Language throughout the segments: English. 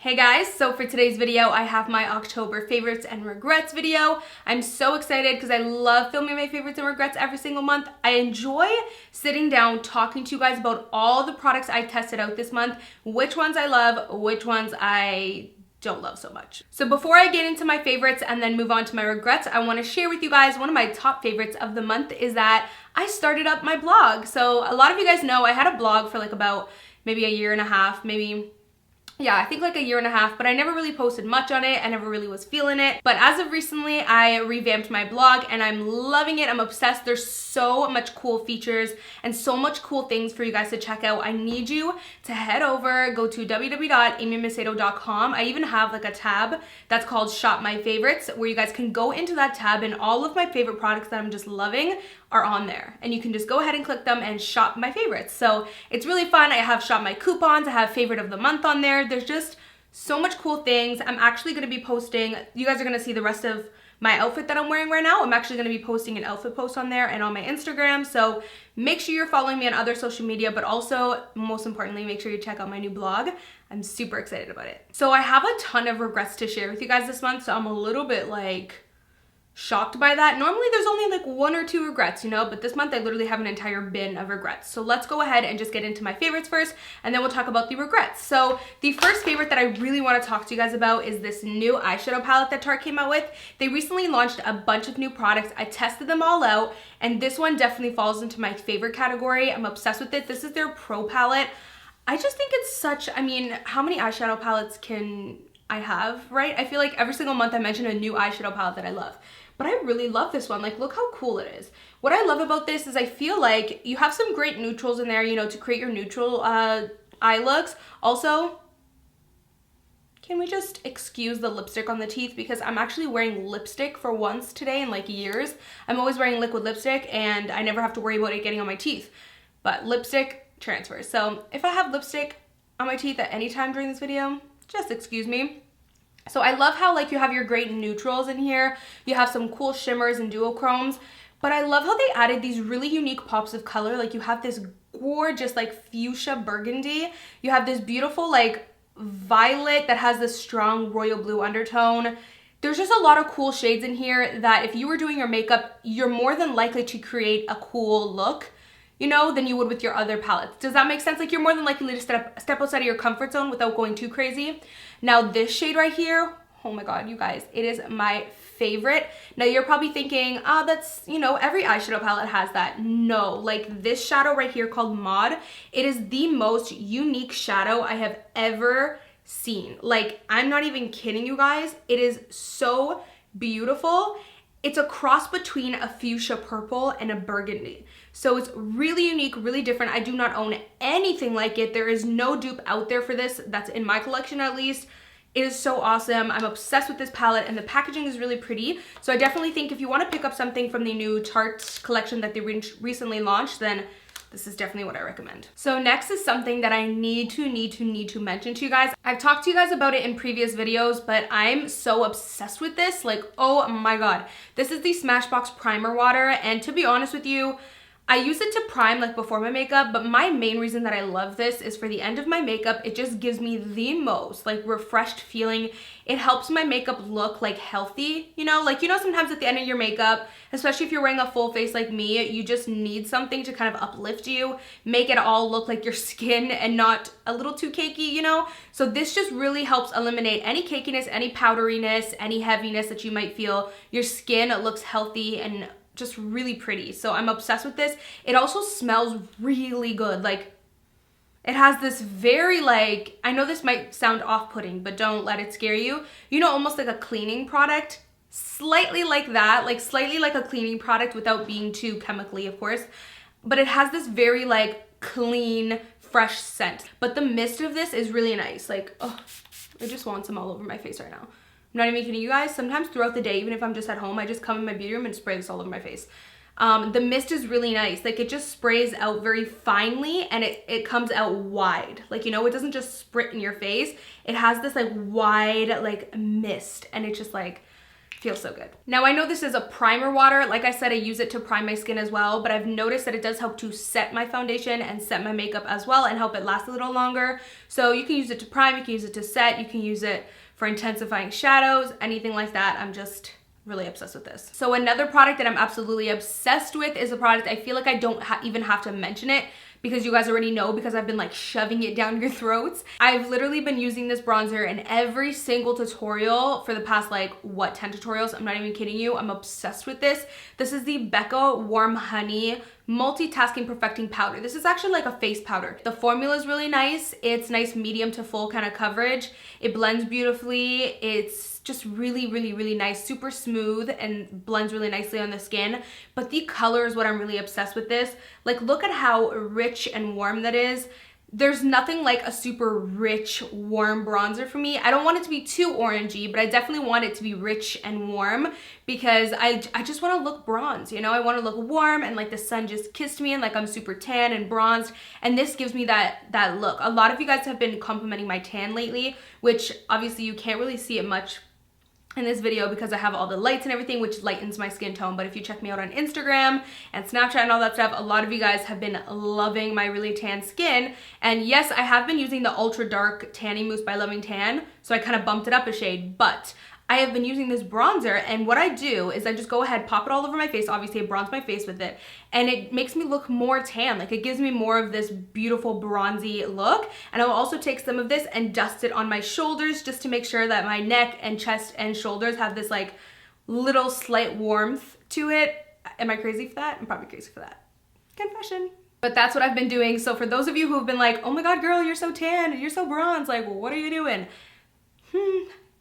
Hey guys, so for today's video, I have my October favorites and regrets video. I'm so excited because I love filming my favorites and regrets every single month. I enjoy sitting down talking to you guys about all the products I tested out this month, which ones I love, which ones I don't love so much. So before I get into my favorites and then move on to my regrets, I want to share with you guys one of my top favorites of the month is that I started up my blog. So a lot of you guys know I had a blog for like about maybe a year and a half, I think like a year and a half, but I never really posted much on it. I never really was feeling it. But as of recently, I revamped my blog and I'm loving it. I'm obsessed. There's so much cool features and so much cool things for you guys to check out. I need you to head over, go to www.amymacedo.com. I even have like a tab that's called Shop My Favorites where you guys can go into that tab and all of my favorite products that I'm just loving are on there. And you can just go ahead and click them and shop my favorites. So it's really fun. I have shop my coupons. I have favorite of the month on there. There's just so much cool things. I'm actually going to be posting, you guys are going to see the rest of my outfit that I'm wearing right now. I'm actually going to be posting an outfit post on there and on my Instagram. So make sure you're following me on other social media, but also most importantly, make sure you check out my new blog. I'm super excited about it. So I have a ton of regrets to share with you guys this month. So I'm a little bit like shocked by that. Normally there's only like one or two regrets, you know, but this month I literally have an entire bin of regrets. So let's go ahead and just get into my favorites first, and then we'll talk about the regrets. So the first favorite that I really want to talk to you guys about is this new eyeshadow palette that Tarte came out with. They recently launched a bunch of new products. I tested them all out, and this one definitely falls into my favorite category. I'm obsessed with it. This is their Pro Palette. I just think it's such, I mean, how many eyeshadow palettes can I have, right? I feel like every single month I mention a new eyeshadow palette that I love. But I really love this one. Like, look how cool it is. What I love about this is I feel like you have some great neutrals in there, you know, to create your neutral eye looks. Also, can we just excuse the lipstick on the teeth? Because I'm actually wearing lipstick for once today in like years. I'm always wearing liquid lipstick and I never have to worry about it getting on my teeth. But lipstick transfers. So if I have lipstick on my teeth at any time during this video, just excuse me. So I love how like you have your great neutrals in here. You have some cool shimmers and duochromes, but I love how they added these really unique pops of color. Like you have this gorgeous like fuchsia burgundy. You have this beautiful like violet that has this strong royal blue undertone. There's just a lot of cool shades in here that if you were doing your makeup, you're more than likely to create a cool look, you know, than you would with your other palettes. Does that make sense? Like you're more than likely to step outside of your comfort zone without going too crazy. Now this shade right here, oh my God, you guys, it is my favorite. Now you're probably thinking, oh, that's, you know, every eyeshadow palette has that. No, like this shadow right here called Mod, it is the most unique shadow I have ever seen. Like, I'm not even kidding you guys. It is so beautiful. It's a cross between a fuchsia purple and a burgundy. So it's really unique, really different. I do not own anything like it. There is no dupe out there for this. That's in my collection at least. It is so awesome. I'm obsessed with this palette and the packaging is really pretty. So I definitely think if you want to pick up something from the new Tarte collection that they recently launched, then this is definitely what I recommend. So next is something that I need to mention to you guys. I've talked to you guys about it in previous videos, but I'm so obsessed with this. Like, oh my God. This is the Smashbox Primer Water. And to be honest with you, I use it to prime like before my makeup, but my main reason that I love this is for the end of my makeup. It just gives me the most like refreshed feeling. It helps my makeup look like healthy, you know, like, you know, sometimes at the end of your makeup, especially if you're wearing a full face like me, you just need something to kind of uplift you, make it all look like your skin and not a little too cakey, you know? So this just really helps eliminate any cakiness, any powderiness, any heaviness that you might feel. Your skin looks healthy and just really pretty. So I'm obsessed with this. It also smells really good. Like it has this very like, I know this might sound off-putting, but don't let it scare you. You know, almost like a cleaning product, slightly like that, like slightly like a cleaning product without being too chemically, of course. But it has this very like clean, fresh scent. But the mist of this is really nice. Like, oh, I just want some all over my face right now. I'm not even kidding you guys. Sometimes throughout the day, even if I'm just at home, I just come in my beauty room and spray this all over my face. The mist is really nice. Like it just sprays out very finely and it comes out wide. Like, you know, it doesn't just sprit in your face. It has this like wide like mist and it's just like, Feels so good. Now I know this is a primer water. Like I said, I use it to prime my skin as well, but I've noticed that it does help to set my foundation and set my makeup as well and help it last a little longer. So you can use it to prime, you can use it to set, you can use it for intensifying shadows, anything like that. I'm just really obsessed with this. So another product that I'm absolutely obsessed with is a product I feel like I don't even have to mention it because you guys already know because I've been like shoving it down your throats. I've literally been using this bronzer in every single tutorial for the past like, what, 10 tutorials? I'm not even kidding you. I'm obsessed with this. This is the Becca Warm Honey Multitasking Perfecting Powder. This is actually like a face powder. The formula is really nice. It's nice medium to full kind of coverage. It blends beautifully. It's just really, really, really nice, super smooth and blends really nicely on the skin. But the color is what I'm really obsessed with this. Like, look at how rich and warm that is. There's nothing like a super rich, warm bronzer for me. I don't want it to be too orangey, but I definitely want it to be rich and warm because I just want to look bronze, you know? I want to look warm and like the sun just kissed me and like I'm super tan and bronzed, and this gives me that look. A lot of you guys have been complimenting my tan lately, which obviously you can't really see it much in this video because I have all the lights and everything, which lightens my skin tone. But if you check me out on Instagram and Snapchat and all that stuff, a lot of you guys have been loving my really tan skin. And yes, I have been using the ultra dark tanning mousse by Loving Tan, so I kind of bumped it up a shade, but I have been using this bronzer, and what I do is I just go ahead, pop it all over my face. Obviously I bronze my face with it, and it makes me look more tan. Like, it gives me more of this beautiful bronzy look. And I'll also take some of this and dust it on my shoulders just to make sure that my neck and chest and shoulders have this like little slight warmth to it. Am I crazy for that? I'm probably crazy for that. Confession. But that's what I've been doing. So for those of you who have been like, oh my God, girl, you're so tan, you're so bronze, like, well, what are you doing?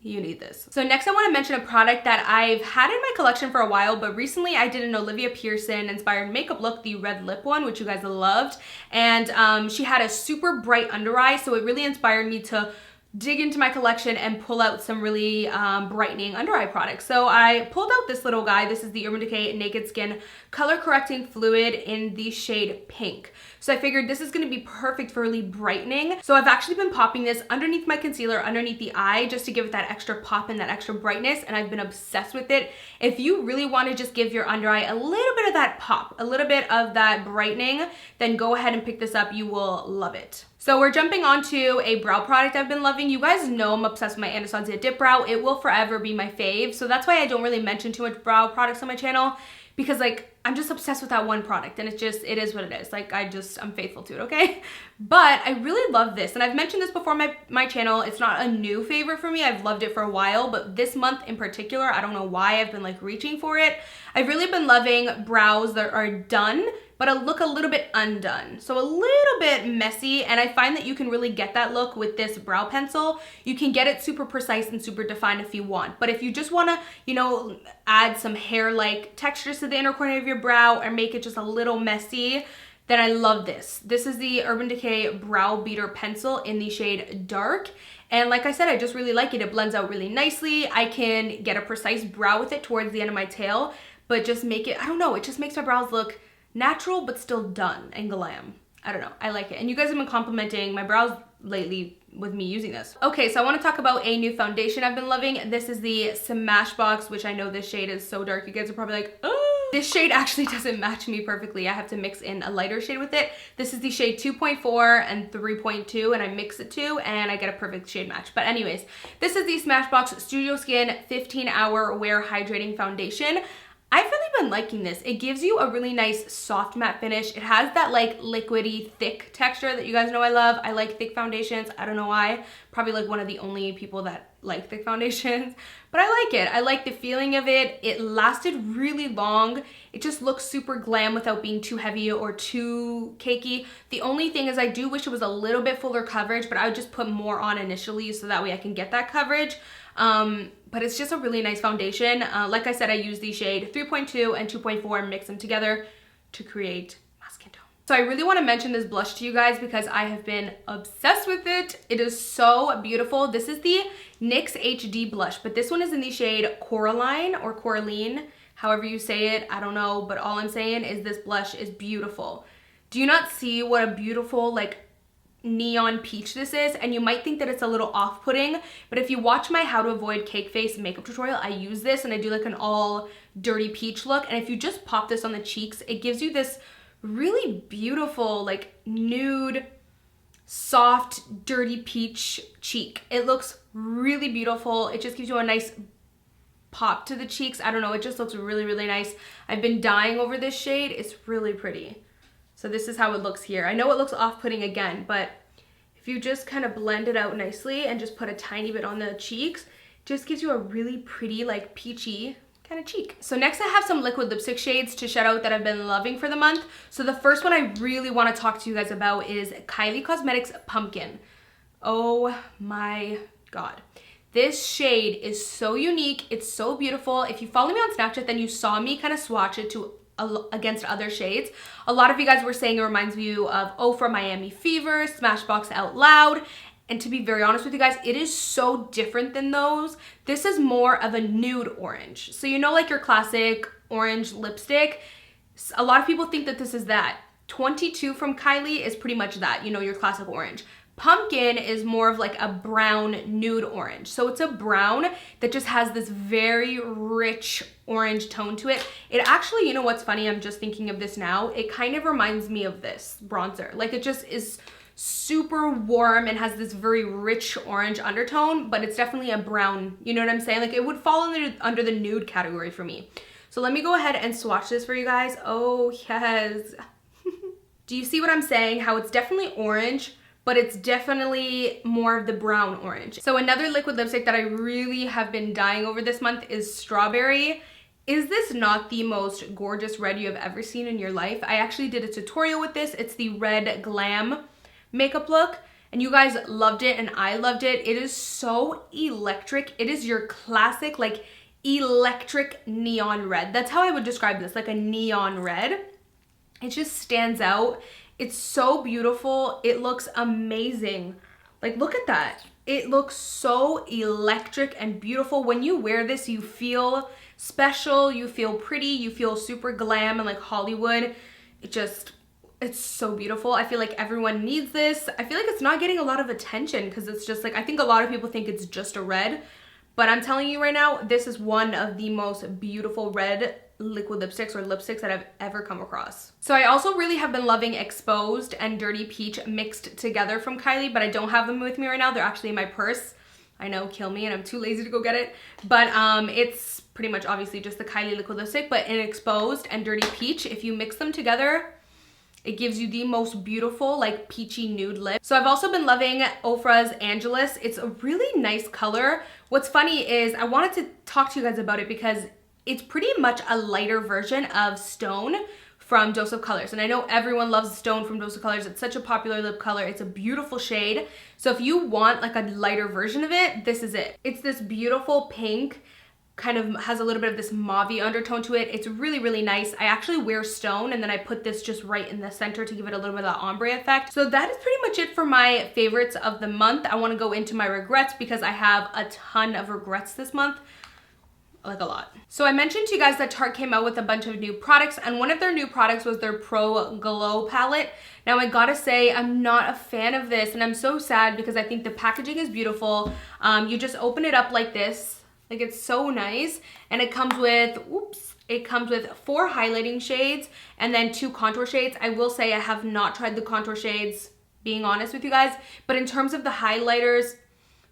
You need this. So next I want to mention a product that I've had in my collection for a while, but recently I did an Olivia Pearson inspired makeup look, the red lip one, which you guys loved. And she had a super bright under eye, so it really inspired me to dig into my collection and pull out some really brightening under eye products. So I pulled out this little guy. This is the Urban Decay Naked Skin Color Correcting Fluid in the shade Pink. So I figured this is going to be perfect for really brightening. So I've actually been popping this underneath my concealer, underneath the eye, just to give it that extra pop and that extra brightness, and I've been obsessed with it. If you really want to just give your under eye a little bit of that pop, a little bit of that brightening, then go ahead and pick this up. You will love it. So we're jumping onto a brow product I've been loving. You guys know I'm obsessed with my Anastasia Dip Brow. It will forever be my fave. So that's why I don't really mention too much brow products on my channel, because like I'm just obsessed with that one product, and it is what it is. Like, I'm faithful to it, okay? But I really love this, and I've mentioned this before my channel. It's not a new favorite for me. I've loved it for a while, but this month in particular, I don't know why I've been like reaching for it. I've really been loving brows that are done, but look a little bit undone. So a little bit messy, and I find that you can really get that look with this brow pencil. You can get it super precise and super defined if you want, but if you just wanna, you know, add some hair-like textures to the inner corner of your brow or make it just a little messy, then I love this. This is the Urban Decay Brow Beater Pencil in the shade Dark. And like I said, I just really like it. It blends out really nicely. I can get a precise brow with it towards the end of my tail, but just make it, I don't know, it just makes my brows look natural but still done and glam. I don't know, I like it. And you guys have been complimenting my brows lately with me using this. Okay, so I want to talk about a new foundation I've been loving. This is the Smashbox, which I know this shade is so dark. You guys are probably like, oh. This shade actually doesn't match me perfectly. I have to mix in a lighter shade with it. This is the shade 2.4 and 3.2, and I mix it too, and I get a perfect shade match. But anyways, this is the Smashbox Studio Skin 15-Hour Wear Hydrating Foundation. I've really been liking this. It gives you a really nice soft matte finish. It has that like liquidy thick texture that you guys know I love. I like thick foundations. I don't know why. Probably like one of the only people that like thick foundations, but I like it. I like the feeling of it. It lasted really long. It just looks super glam without being too heavy or too cakey. The only thing is I do wish it was a little bit fuller coverage, but I would just put more on initially so that way I can get that coverage. But it's just a really nice foundation. Like I said, I use the shade 3.2 and 2.4 and mix them together to create my skin tone. So I really want to mention this blush to you guys because I have been obsessed with it. It is so beautiful. This is the NYX HD blush, but this one is in the shade Coraline or Coraline, however you say it. I don't know, but all I'm saying is this blush is beautiful. Do you not see what a beautiful, like, neon peach this is, and you might think that it's a little off-putting, but if you watch my how to avoid cake face makeup tutorial, I use this and I do like an all dirty peach look, and if you just pop this on the cheeks, it gives you this really beautiful like nude soft dirty peach cheek. It looks really beautiful. It just gives you a nice pop to the cheeks. I don't know, it just looks really, really nice. I've been dying over this shade. It's really pretty. So this is how it looks here. I know it looks off-putting again, but if you just kind of blend it out nicely and just put a tiny bit on the cheeks, it just gives you a really pretty, like peachy kind of cheek. So next I have some liquid lipstick shades to shout out that I've been loving for the month. So the first one I really want to talk to you guys about is Kylie Cosmetics Pumpkin. Oh my God. This shade is so unique. It's so beautiful. If you follow me on Snapchat, then you saw me kind of swatch it to against other shades. A lot of you guys were saying it reminds you of OFRA Miami Fever, Smashbox Out Loud. And to be very honest with you guys, it is so different than those. This is more of a nude orange. So you know, like your classic orange lipstick, a lot of people think that this is that. 22 from Kylie is pretty much that, you know, your classic orange. Pumpkin is more of like a brown nude orange. So it's a brown that just has this very rich orange tone to it. It actually, you know what's funny? I'm just thinking of this now. It kind of reminds me of this bronzer. Like it just is super warm and has this very rich orange undertone, but it's definitely a brown, you know what I'm saying? Like it would fall under the nude category for me. So let me go ahead and swatch this for you guys. Oh yes. Do you see what I'm saying? How it's definitely orange, but it's definitely more of the brown orange. So another liquid lipstick that I really have been dying over this month is Strawberry. Is this not the most gorgeous red you have ever seen in your life? I actually did a tutorial with this. It's the red glam makeup look, and you guys loved it and I loved it. It is so electric. It is your classic like electric neon red. That's how I would describe this, like a neon red. It just stands out. It's so beautiful. It looks amazing. Like, look at that. It looks so electric and beautiful. When you wear this, you feel special, you feel pretty, you feel super glam and like Hollywood. It's so beautiful. I feel like everyone needs this. I feel like it's not getting a lot of attention because it's just like, I think a lot of people think it's just a red, but I'm telling you right now, this is one of the most beautiful red liquid lipsticks or lipsticks that I've ever come across. So I also really have been loving Exposed and Dirty Peach mixed together from Kylie, but I don't have them with me right now. They're actually in my purse. I know, kill me, and I'm too lazy to go get it. But it's pretty much obviously just the Kylie liquid lipstick, but in Exposed and Dirty Peach, if you mix them together, it gives you the most beautiful like peachy nude lip. So I've also been loving OFRA's Angelus. It's a really nice color. What's funny is I wanted to talk to you guys about it because it's pretty much a lighter version of Stone from Dose of Colors. And I know everyone loves Stone from Dose of Colors. It's such a popular lip color. It's a beautiful shade. So if you want like a lighter version of it, this is it. It's this beautiful pink, kind of has a little bit of this mauve-y undertone to it. It's really, really nice. I actually wear Stone and then I put this just right in the center to give it a little bit of that ombre effect. So that is pretty much it for my favorites of the month. I want to go into my regrets because I have a ton of regrets this month. Like a lot. So I mentioned to you guys that Tarte came out with a bunch of new products, and one of their new products was their Pro Glow palette. Now I gotta say, I'm not a fan of this, and I'm so sad because I think the packaging is beautiful. You just open it up like this, like it's so nice, and it comes with, it comes with 4 highlighting shades and then 2 contour shades. I will say I have not tried the contour shades, being honest with you guys, but in terms of the highlighters,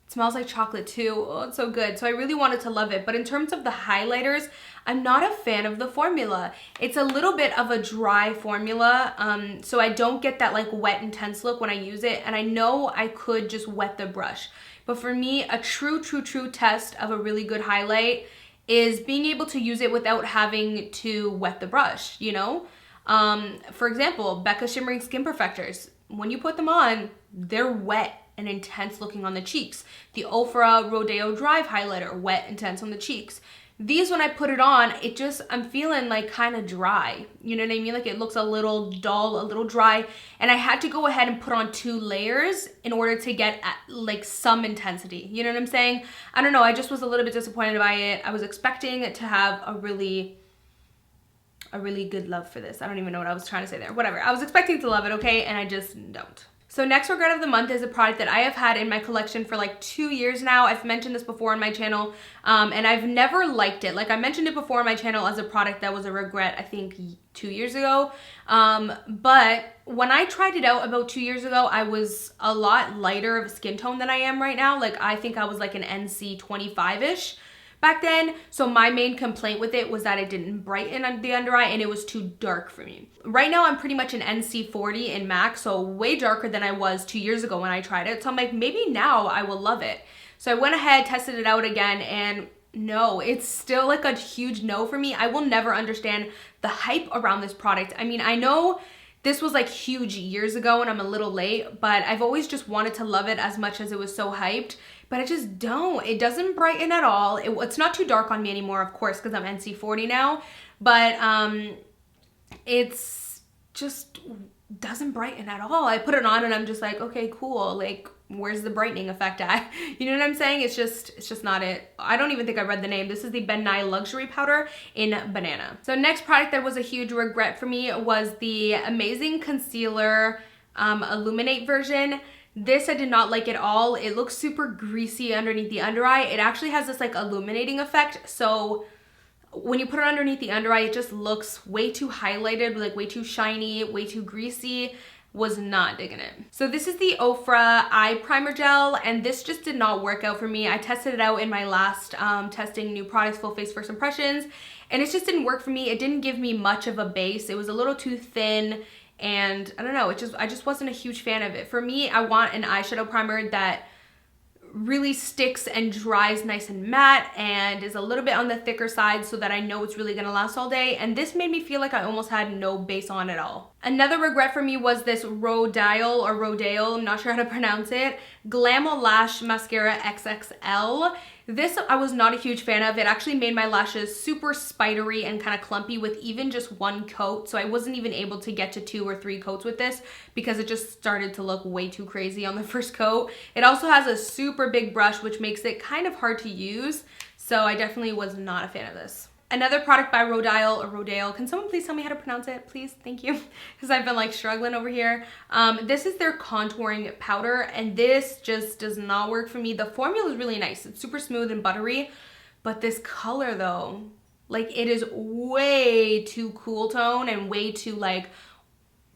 it smells like chocolate too. Oh, it's so good. So I really wanted to love it. But in terms of the highlighters, I'm not a fan of the formula. It's a little bit of a dry formula. So I don't get that like wet, intense look when I use it. And I know I could just wet the brush. But for me, a true test of a really good highlight is being able to use it without having to wet the brush, you know? For example, Becca Shimmering Skin Perfectors. When you put them on, they're wet and intense looking on the cheeks. The OFRA Rodale Drive Highlighter, wet, intense on the cheeks. These, when I put it on, it just, I'm feeling like kind of dry. You know what I mean? Like it looks a little dull, a little dry. And I had to go ahead and put on 2 layers in order to get like some intensity. You know what I'm saying? I don't know, I just was a little bit disappointed by it. I was expecting to have a really good love for this. I don't even know what I was trying to say there. Whatever. I was expecting to love it, okay? And I just don't. So next regret of the month is a product that I have had in my collection for like 2 years now. I've mentioned this before on my channel, and I've never liked it. Like I mentioned it before on my channel as a product that was a regret, I think 2 years ago. But when I tried it out about 2 years ago, I was a lot lighter of a skin tone than I am right now. Like I think I was like an NC 25-ish. Back then, so my main complaint with it was that it didn't brighten the under eye and it was too dark for me. Right now, I'm pretty much an NC 40 in MAC, so way darker than I was 2 years ago when I tried it. So I'm like, maybe now I will love it. So I went ahead, tested it out again, and no, it's still like a huge no for me. I will never understand the hype around this product. I mean, I know this was like huge years ago and I'm a little late, but I've always just wanted to love it as much as it was so hyped. But I just don't. It doesn't brighten at all. It's not too dark on me anymore, of course, because I'm NC 40 now. But it's just doesn't brighten at all. I put it on and I'm just like, okay, cool. Like, where's the brightening effect at? You know what I'm saying? It's just not it. I don't even think I read the name. This is the Ben Nye Luxury Powder in Banana. So next product that was a huge regret for me was the Amazing Concealer Illuminate version. This I did not like at all. It looks super greasy underneath the under eye. It actually has this like illuminating effect. So when you put it underneath the under eye, it just looks way too highlighted, like way too shiny, way too greasy. Was not digging it. So this is the OFRA Eye Primer Gel, and this just did not work out for me. I tested it out in my last testing new products, full face first impressions, and it just didn't work for me. It didn't give me much of a base. It was a little too thin. And I don't know, I just wasn't a huge fan of it. For me, I want an eyeshadow primer that really sticks and dries nice and matte and is a little bit on the thicker side so that I know it's really gonna last all day. And this made me feel like I almost had no base on at all. Another regret for me was this Rodial or Rodale, I'm not sure how to pronounce it, Glamalash Mascara XXL. This I was not a huge fan of. It actually made my lashes super spidery and kind of clumpy with even just one coat. So I wasn't even able to get to 2 or 3 coats with this because it just started to look way too crazy on the first coat. It also has a super big brush, which makes it kind of hard to use. So I definitely was not a fan of this. Another product by Rodial or Rodale. Can someone please tell me how to pronounce it, please? Thank you. Because I've been like struggling over here. This is their contouring powder, and this just does not work for me. The formula is really nice. It's super smooth and buttery, but this color though, like it is way too cool tone and way too like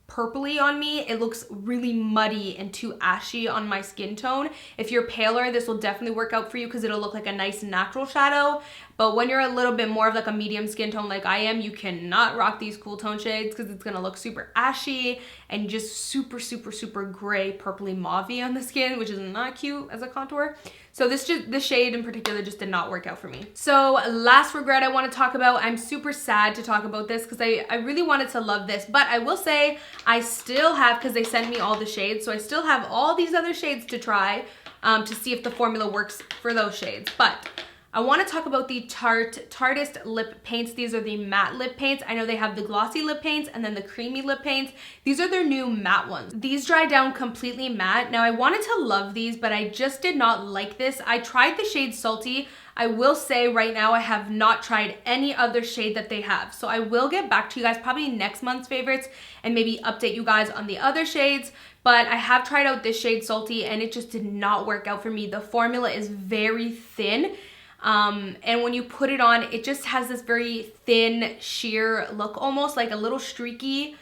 purpley on me. It looks really muddy and too ashy on my skin tone. If you're paler, this will definitely work out for you because it'll look like a nice natural shadow. But when you're a little bit more of like a medium skin tone like I am, you cannot rock these cool tone shades because it's gonna look super ashy and just super, super, super gray, purpley mauvey on the skin, which is not cute as a contour. So this shade in particular just did not work out for me. So last regret I want to talk about, I'm super sad to talk about this because I really wanted to love this, but I will say I still have, because they sent me all the shades, so I still have all these other shades to try to see if the formula works for those shades. But I want to talk about the Tarteist lip paints. These are the matte lip paints. I know they have the glossy lip paints and then the creamy lip paints. These are their new matte ones. These dry down completely matte. Now I wanted to love these, but I just did not like this. I tried the shade Salty. I will say right now I have not tried any other shade that they have. So I will get back to you guys probably next month's favorites and maybe update you guys on the other shades. But I have tried out this shade Salty and it just did not work out for me. The formula is very thin. And when you put it on, it just has this very thin, sheer look, almost like a little streaky.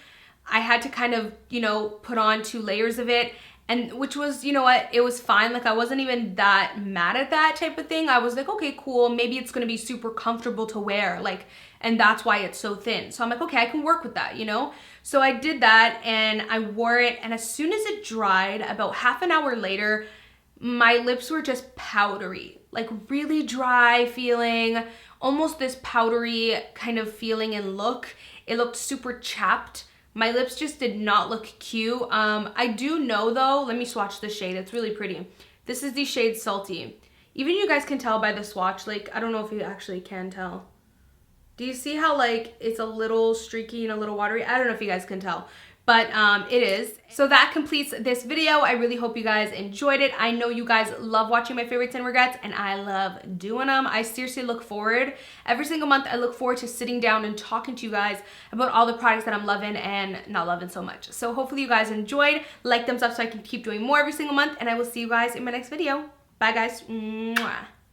I had to kind of, you know, put on 2 layers of it, and which was, you know what, it was fine. Like I wasn't even that mad at that type of thing. I was like, okay, cool. Maybe it's going to be super comfortable to wear, like, and that's why it's so thin. So I'm like, okay, I can work with that, you know? So I did that and I wore it. And as soon as it dried, about half an hour later, my lips were just powdery, like really dry feeling, almost this powdery kind of feeling and look. It looked super chapped. My lips just did not look cute. I do know though, let me swatch the shade. It's really pretty. This is the shade Salty. Even you guys can tell by the swatch, like, I don't know if you actually can tell. Do you see how like it's a little streaky and a little watery? I don't know if you guys can tell, but it is. So that completes this video. I really hope you guys enjoyed it. I know you guys love watching my favorites and regrets, and I love doing them. I seriously look forward. Every single month, I look forward to sitting down and talking to you guys about all the products that I'm loving and not loving so much. So hopefully you guys enjoyed. Like, thumbs up so I can keep doing more every single month, and I will see you guys in my next video. Bye, guys. Mwah.